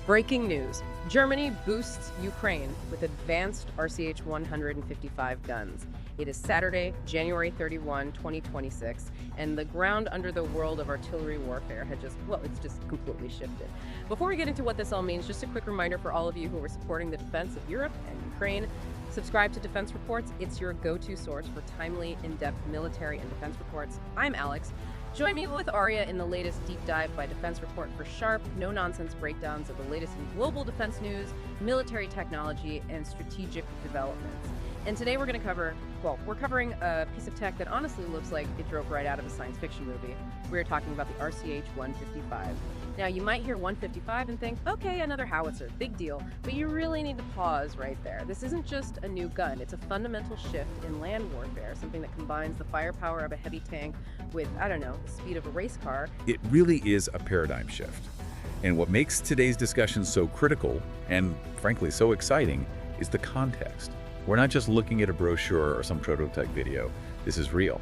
Breaking news. Germany boosts Ukraine with advanced RCH 155 guns. It is Saturday, January 31, 2026, and the ground under the world of artillery warfare had it's just completely shifted. Before we get into what this all means, just a quick reminder for all of you who are supporting the defense of Europe and Ukraine. Subscribe to Defense Reports. It's your go-to source for timely, in-depth military and defense reports. I'm Alex. Join me with Arya in the latest deep dive by Defense Report for sharp, no-nonsense breakdowns of the latest in global defense news, military technology, and strategic developments. And today we're going to we're covering a piece of tech that honestly looks like it drove right out of a science fiction movie. We're talking about the RCH 155. Now, you might hear 155 and think, okay, another howitzer, big deal, but you really need to pause right there. This isn't just a new gun, it's a fundamental shift in land warfare, something that combines the firepower of a heavy tank with, the speed of a race car. It really is a paradigm shift. And what makes today's discussion so critical and, frankly, so exciting is the context. We're not just looking at a brochure or some prototype video. This is real.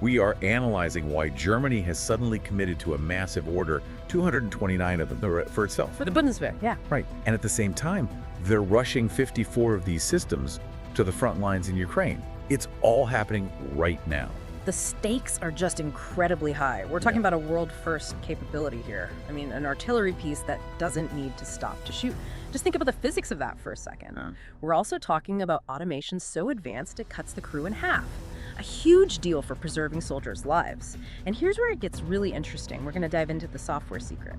We are analyzing why Germany has suddenly committed to a massive order, 229 of them for itself. For the Bundeswehr, yeah. Right. And at the same time, they're rushing 54 of these systems to the front lines in Ukraine. It's all happening right now. The stakes are just incredibly high. We're talking about a world-first capability here. I mean, an artillery piece that doesn't need to stop to shoot. Just think about the physics of that for a second. We're also talking about automation so advanced it cuts the crew in half. A huge deal for preserving soldiers' lives. And here's where it gets really interesting. We're going to dive into the software secret.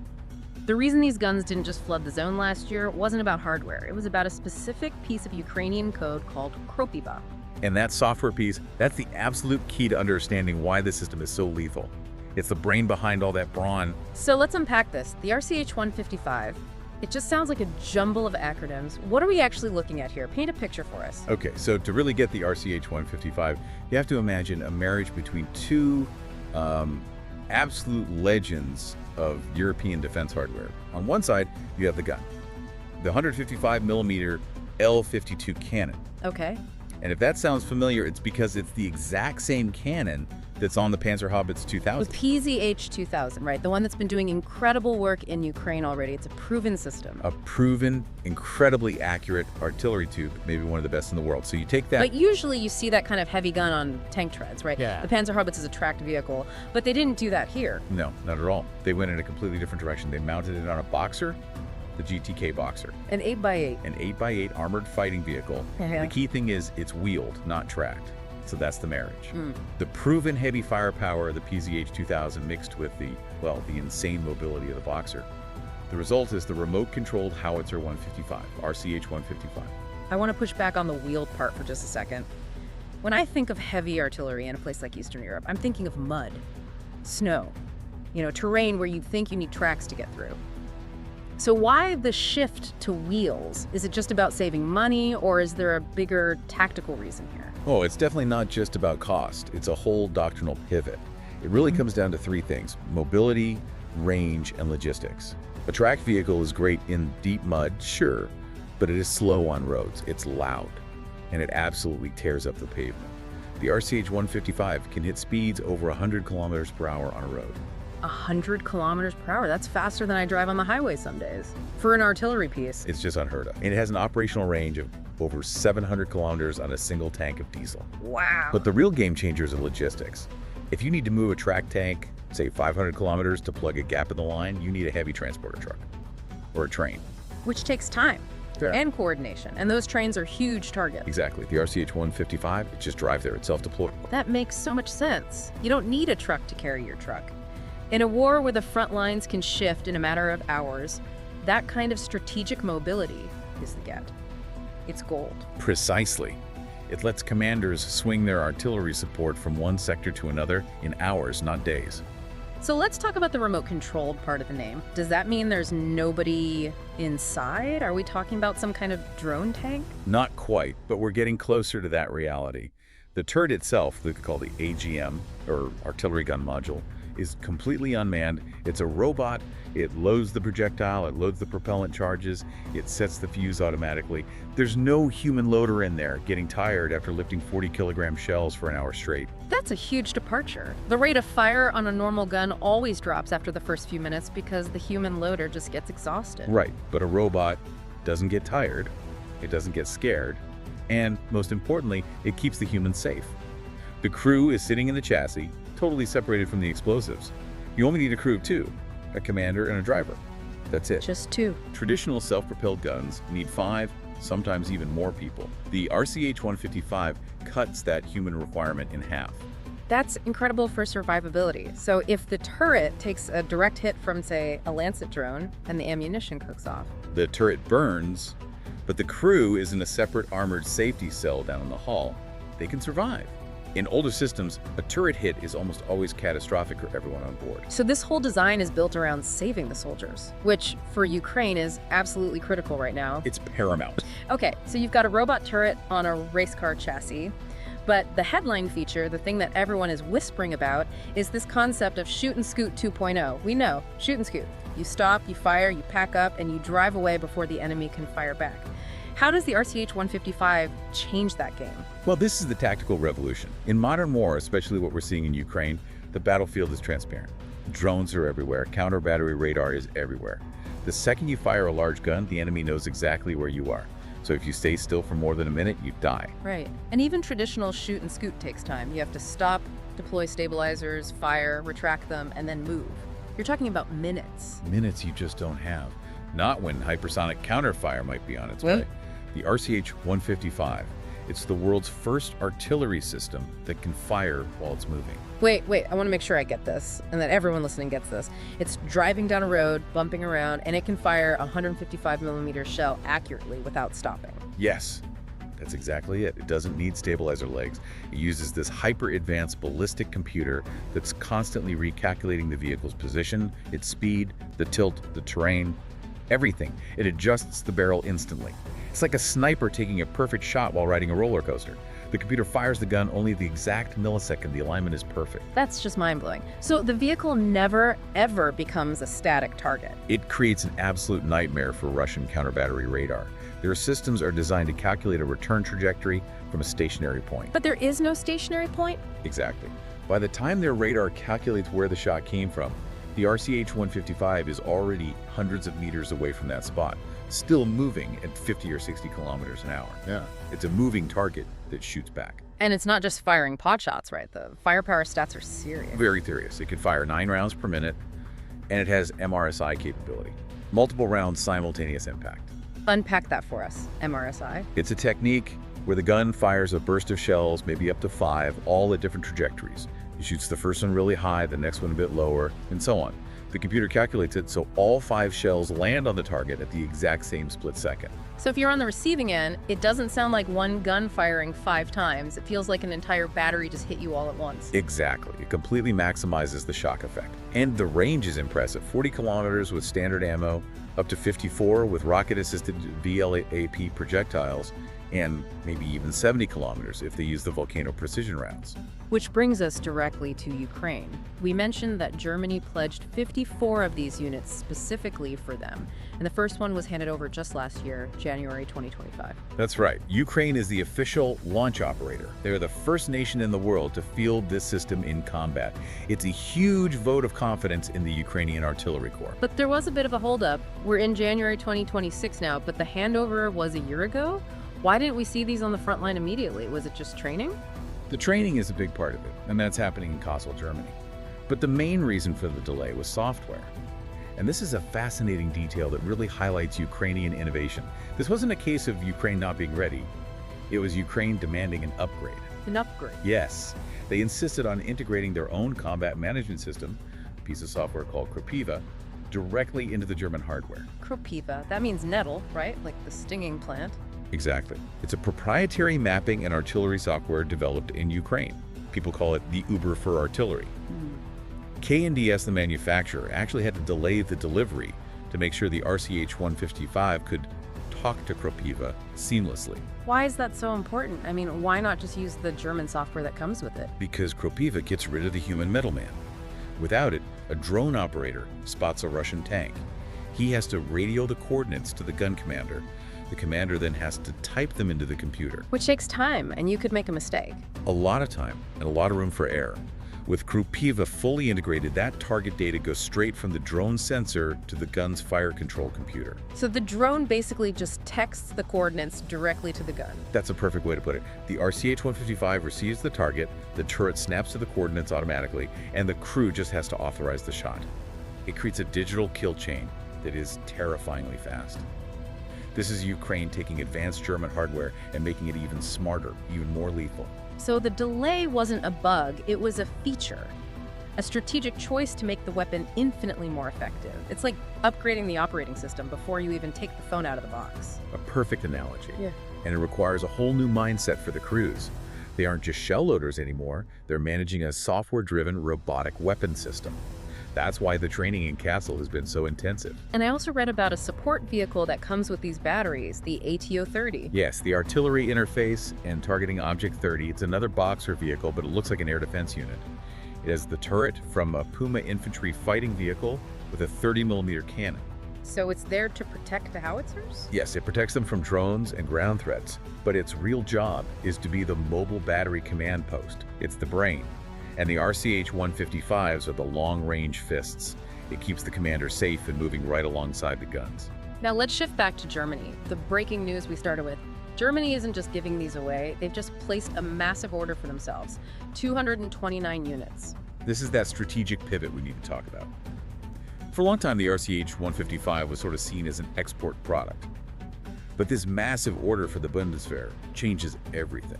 The reason these guns didn't just flood the zone last year wasn't about hardware. It was about a specific piece of Ukrainian code called Kropiva. And that software piece, that's the absolute key to understanding why the system is so lethal. It's the brain behind all that brawn. So let's unpack this. The RCH 155, it just sounds like a jumble of acronyms. What are we actually looking at here? Paint a picture for us. Okay, so to really get the RCH 155, you have to imagine a marriage between two absolute legends of European defense hardware. On one side, you have the gun, the 155 millimeter L52 cannon. Okay. And if that sounds familiar, it's because it's the exact same cannon that's on the Panzerhaubitze 2000. With PZH 2000, right? The one that's been doing incredible work in Ukraine already. It's a proven system. A proven, incredibly accurate artillery tube, maybe one of the best in the world. So you take that. But usually you see that kind of heavy gun on tank treads, right? Yeah. The Panzerhaubitze is a tracked vehicle, but they didn't do that here. No, not at all. They went in a completely different direction. They mounted it on a Boxer, the GTK Boxer. An 8x8. An 8x8 armored fighting vehicle. The key thing is it's wheeled, not tracked. So that's the marriage. The proven heavy firepower of the PZH 2000 mixed with the insane mobility of the Boxer. The result is the remote-controlled Howitzer 155, RCH 155. I want to push back on the wheeled part for just a second. When I think of heavy artillery in a place like Eastern Europe, I'm thinking of mud, snow, terrain where you think you need tracks to get through. So why the shift to wheels? Is it just about saving money, or is there a bigger tactical reason here? Oh, it's definitely not just about cost. It's a whole doctrinal pivot. It really comes down to three things: mobility, range, and logistics. A tracked vehicle is great in deep mud, sure, but it is slow on roads. It's loud, and it absolutely tears up the pavement. The RCH 155 can hit speeds over 100 kilometers per hour on a road. 100 kilometers per hour. That's faster than I drive on the highway some days. For an artillery piece. It's just unheard of. And it has an operational range of over 700 kilometers on a single tank of diesel. Wow. But the real game changers are logistics. If you need to move a track tank, say 500 kilometers to plug a gap in the line, you need a heavy transporter truck or a train. Which takes time. Fair. And coordination. And those trains are huge targets. Exactly. The RCH 155, it just drives there. It's self-deployed. That makes so much sense. You don't need a truck to carry your truck. In a war where the front lines can shift in a matter of hours, that kind of strategic mobility is the get. It's gold. Precisely. It lets commanders swing their artillery support from one sector to another in hours, not days. So let's talk about the remote-controlled part of the name. Does that mean there's nobody inside? Are we talking about some kind of drone tank? Not quite, but we're getting closer to that reality. The turret itself, called the AGM, or artillery gun module, is completely unmanned. It's a robot. It loads the projectile, it loads the propellant charges, it sets the fuse automatically. There's no human loader in there getting tired after lifting 40-kilogram shells for an hour straight. That's a huge departure. The rate of fire on a normal gun always drops after the first few minutes because the human loader just gets exhausted. Right, but a robot doesn't get tired, it doesn't get scared, and most importantly, it keeps the humans safe. The crew is sitting in the chassis, totally separated from the explosives. You only need a crew of two, a commander and a driver. That's it. Just two. Traditional self-propelled guns need 5, sometimes even more people. The RCH 155 cuts that human requirement in half. That's incredible for survivability. So if the turret takes a direct hit from, say, a Lancet drone and the ammunition cooks off. The turret burns, but the crew is in a separate armored safety cell down in the hull. They can survive. In older systems, a turret hit is almost always catastrophic for everyone on board. So this whole design is built around saving the soldiers, which for Ukraine is absolutely critical right now. It's paramount. Okay, so you've got a robot turret on a race car chassis, but the headline feature, the thing that everyone is whispering about, is this concept of shoot and scoot 2.0. We know, shoot and scoot. You stop, you fire, you pack up, and you drive away before the enemy can fire back. How does the RCH 155 change that game? Well, this is the tactical revolution. In modern war, especially what we're seeing in Ukraine, the battlefield is transparent. Drones are everywhere, counter-battery radar is everywhere. The second you fire a large gun, the enemy knows exactly where you are. So if you stay still for more than a minute, you die. Right. And even traditional shoot and scoot takes time. You have to stop, deploy stabilizers, fire, retract them, and then move. You're talking about minutes. Minutes you just don't have. Not when hypersonic counterfire might be on its way. The RCH 155. It's the world's first artillery system that can fire while it's moving. Wait, I want to make sure I get this, and that everyone listening gets this. It's driving down a road, bumping around, and it can fire a 155mm shell accurately without stopping. Yes, that's exactly it. It doesn't need stabilizer legs. It uses this hyper-advanced ballistic computer that's constantly recalculating the vehicle's position, its speed, the tilt, the terrain, everything. It adjusts the barrel instantly. It's like a sniper taking a perfect shot while riding a roller coaster. The computer fires the gun only the exact millisecond. The alignment is perfect. That's just mind-blowing. So the vehicle never, ever becomes a static target. It creates an absolute nightmare for Russian counter-battery radar. Their systems are designed to calculate a return trajectory from a stationary point. But there is no stationary point? Exactly. By the time their radar calculates where the shot came from, the RCH 155 is already hundreds of meters away from that spot, still moving at 50 or 60 kilometers an hour. Yeah. It's a moving target that shoots back. And it's not just firing pot shots, right? The firepower stats are serious. Very serious. It can fire 9 rounds per minute, and it has MRSI capability. Multiple rounds simultaneous impact. Unpack that for us, MRSI. It's a technique where the gun fires a burst of shells, maybe up to 5, all at different trajectories. It shoots the first one really high, the next one a bit lower, and so on. The computer calculates it so all 5 shells land on the target at the exact same split second. So if you're on the receiving end, it doesn't sound like one gun firing 5 times. It feels like an entire battery just hit you all at once. Exactly. It completely maximizes the shock effect. And the range is impressive. 40 kilometers with standard ammo, up to 54 with rocket-assisted VLAP projectiles, and maybe even 70 kilometers if they use the Volcano precision rounds. Which brings us directly to Ukraine. We mentioned that Germany pledged 54 of these units specifically for them, and the first one was handed over just last year, January 2025. That's right. Ukraine is the official launch operator. They're the first nation in the world to field this system in combat. It's a huge vote of confidence in the Ukrainian Artillery Corps. But there was a bit of a holdup. We're in January 2026 now, but the handover was a year ago? Why didn't we see these on the front line immediately? Was it just training? The training is a big part of it, and that's happening in Kassel, Germany. But the main reason for the delay was software. And this is a fascinating detail that really highlights Ukrainian innovation. This wasn't a case of Ukraine not being ready. It was Ukraine demanding an upgrade. An upgrade? Yes. They insisted on integrating their own combat management system, a piece of software called Kropiva, directly into the German hardware. Kropiva, that means nettle, right? Like the stinging plant. Exactly. It's a proprietary mapping and artillery software developed in Ukraine. People call it the Uber for artillery. K&DS, the manufacturer, actually had to delay the delivery to make sure the RCH 155 could talk to Kropiva seamlessly. Why is that so important? I mean, why not just use the German software that comes with it? Because Kropiva gets rid of the human middleman. Without it, a drone operator spots a Russian tank. He has to radio the coordinates to the gun commander. The commander then has to type them into the computer. Which takes time, and you could make a mistake. A lot of time and a lot of room for error. With Krupiva fully integrated, that target data goes straight from the drone sensor to the gun's fire control computer. So the drone basically just texts the coordinates directly to the gun. That's a perfect way to put it. The RCH-155 receives the target, the turret snaps to the coordinates automatically, and the crew just has to authorize the shot. It creates a digital kill chain that is terrifyingly fast. This is Ukraine taking advanced German hardware and making it even smarter, even more lethal. So the delay wasn't a bug, it was a feature. A strategic choice to make the weapon infinitely more effective. It's like upgrading the operating system before you even take the phone out of the box. A perfect analogy. Yeah. And it requires a whole new mindset for the crews. They aren't just shell loaders anymore, they're managing a software-driven robotic weapon system. That's why the training in Castle has been so intensive. And I also read about a support vehicle that comes with these batteries, the ATO-30. Yes, the artillery interface and targeting object 30. It's another Boxer vehicle, but it looks like an air defense unit. It has the turret from a Puma infantry fighting vehicle with a 30mm cannon. So it's there to protect the Howitzers? Yes, it protects them from drones and ground threats, but its real job is to be the mobile battery command post. It's the brain. And the RCH-155s are the long-range fists. It keeps the commander safe and moving right alongside the guns. Now let's shift back to Germany. The breaking news we started with. Germany isn't just giving these away, they've just placed a massive order for themselves. 229 units. This is that strategic pivot we need to talk about. For a long time, the RCH-155 was sort of seen as an export product. But this massive order for the Bundeswehr changes everything.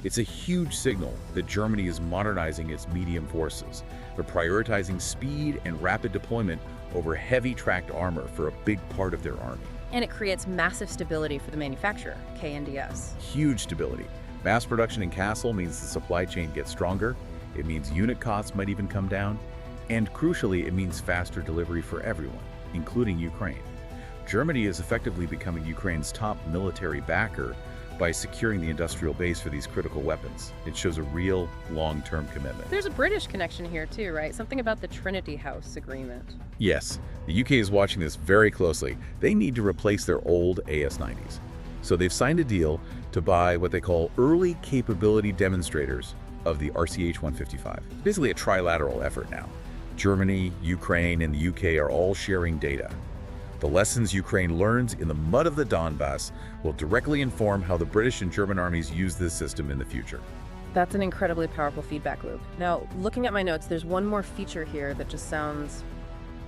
It's a huge signal that Germany is modernizing its medium forces. They're prioritizing speed and rapid deployment over heavy tracked armor for a big part of their army. And it creates massive stability for the manufacturer, KNDS. Huge stability. Mass production in Kassel means the supply chain gets stronger. It means unit costs might even come down. And crucially, it means faster delivery for everyone, including Ukraine. Germany is effectively becoming Ukraine's top military backer by securing the industrial base for these critical weapons. It shows a real long-term commitment. There's a British connection here too, right? Something about the Trinity House agreement. Yes, the UK is watching this very closely. They need to replace their old AS-90s. So they've signed a deal to buy what they call early capability demonstrators of the RCH-155. It's basically a trilateral effort now. Germany, Ukraine, and the UK are all sharing data. The lessons Ukraine learns in the mud of the Donbass will directly inform how the British and German armies use this system in the future. That's an incredibly powerful feedback loop. Now, looking at my notes, there's one more feature here that just sounds,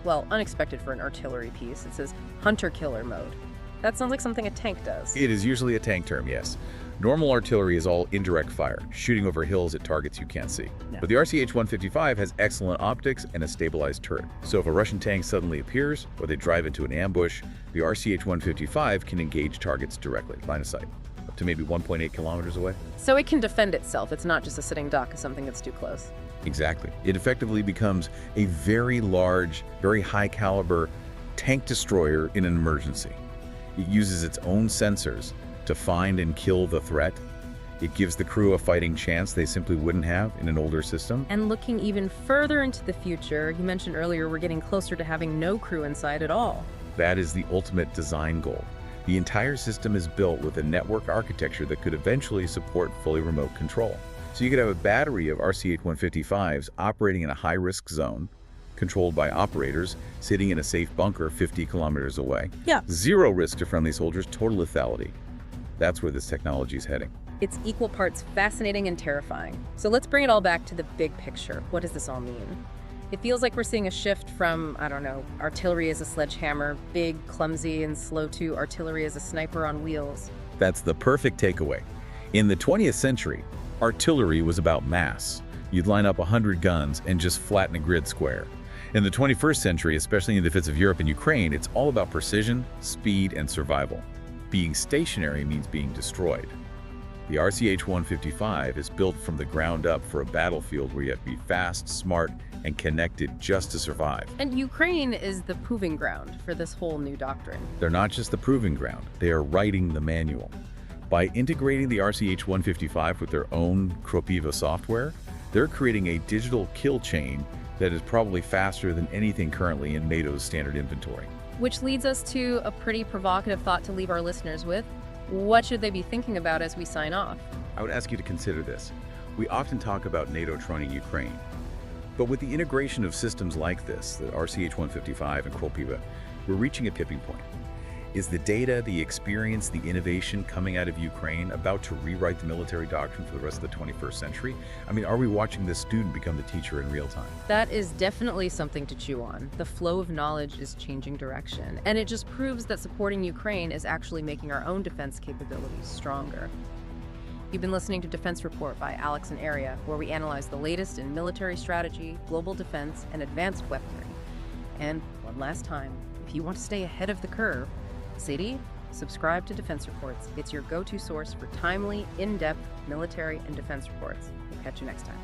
well, unexpected for an artillery piece. It says hunter-killer mode. That sounds like something a tank does. It is usually a tank term, yes. Normal artillery is all indirect fire, shooting over hills at targets you can't see. Yeah. But the RCH-155 has excellent optics and a stabilized turret. So if a Russian tank suddenly appears, or they drive into an ambush, the RCH-155 can engage targets directly, line of sight, up to maybe 1.8 kilometers away. So it can defend itself. It's not just a sitting duck of something that's too close. Exactly. It effectively becomes a very large, very high caliber tank destroyer in an emergency. It uses its own sensors to find and kill the threat. It gives the crew a fighting chance they simply wouldn't have in an older system. And looking even further into the future, you mentioned earlier we're getting closer to having no crew inside at all. That is the ultimate design goal. The entire system is built with a network architecture that could eventually support fully remote control. So you could have a battery of RCH-155s operating in a high-risk zone, controlled by operators sitting in a safe bunker 50 kilometers away. Yeah. Zero risk to friendly soldiers, total lethality. That's where this technology is heading. It's equal parts fascinating and terrifying. So let's bring it all back to the big picture. What does this all mean? It feels like we're seeing a shift from, I don't know, artillery as a sledgehammer, big, clumsy, and slow, to artillery as a sniper on wheels. That's the perfect takeaway. In the 20th century, artillery was about mass. You'd line up 100 guns and just flatten a grid square. In the 21st century, especially in the defense of Europe and Ukraine, it's all about precision, speed, and survival. Being stationary means being destroyed. The RCH-155 is built from the ground up for a battlefield where you have to be fast, smart, and connected just to survive. And Ukraine is the proving ground for this whole new doctrine. They're not just the proving ground, they are writing the manual. By integrating the RCH-155 with their own Krupiva software, they're creating a digital kill chain that is probably faster than anything currently in NATO's standard inventory. Which leads us to a pretty provocative thought to leave our listeners with. What should they be thinking about as we sign off? I would ask you to consider this. We often talk about NATO training Ukraine, but with the integration of systems like this, the RCH 155 and Kropiva, we're reaching a tipping point. Is the data, the experience, the innovation coming out of Ukraine about to rewrite the military doctrine for the rest of the 21st century? I mean, are we watching this student become the teacher in real time? That is definitely something to chew on. The flow of knowledge is changing direction, and it just proves that supporting Ukraine is actually making our own defense capabilities stronger. You've been listening to Defense Report by Alex and Aria, where we analyze the latest in military strategy, global defense, and advanced weaponry. And one last time, if you want to stay ahead of the curve, subscribe to Defense Reports. It's your go-to source for timely, in-depth military and defense reports. We'll catch you next time.